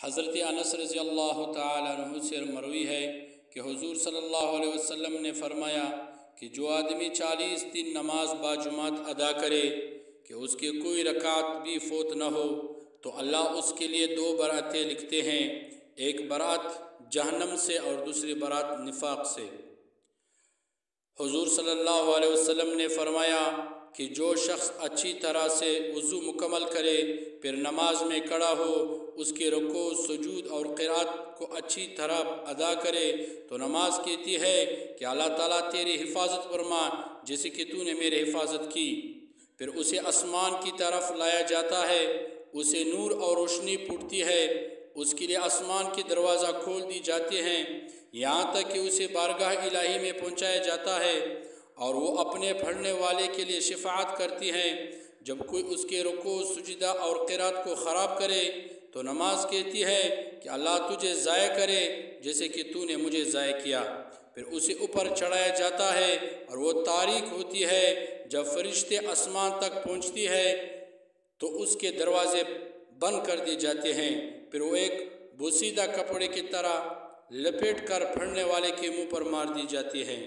حضرت انس رضی اللہ تعالیٰ عنہ سے مروی ہے کہ حضور صلی اللہ علیہ وسلم نے فرمایا کہ جو آدمی 40 دن نماز باجماعت ادا کرے کہ اس کی کوئی رکعت بھی فوت نہ ہو تو اللہ اس کے لیے 2 براتیں لکھتے ہیں، ایک برات جہنم سے اور دوسری برات نفاق سے۔ حضور صلی اللہ علیہ وسلم نے فرمایا کہ جو شخص اچھی طرح سے وضو مکمل کرے پھر نماز میں کھڑا ہو، اس کے رکوع، سجود اور قرات کو اچھی طرح ادا کرے تو نماز کہتی ہے کہ اللہ تعالیٰ تیری حفاظت فرما جیسے کہ تو نے میری حفاظت کی۔ پھر اسے آسمان کی طرف لایا جاتا ہے، اسے نور اور روشنی پھوٹتی ہے، اس کے لیے آسمان کے دروازہ کھول دی جاتے ہیں یہاں تک کہ اسے بارگاہ الہی میں پہنچایا جاتا ہے، اور وہ اپنے پڑھنے والے کے لیے شفاعت کرتی ہیں۔ جب کوئی اس کے رکوع، سجدہ اور قرات کو خراب کرے تو نماز کہتی ہے کہ اللہ تجھے ضائع کرے جیسے کہ تو نے مجھے ضائع کیا۔ پھر اسے اوپر چڑھایا جاتا ہے اور وہ تاریک ہوتی ہے۔ جب فرشتے آسمان تک پہنچتی ہے تو اس کے دروازے بند کر دیے جاتے ہیں، پھر وہ ایک بوسیدہ کپڑے کی طرح لپیٹ کر پڑھنے والے کے منہ پر مار دی جاتی ہے۔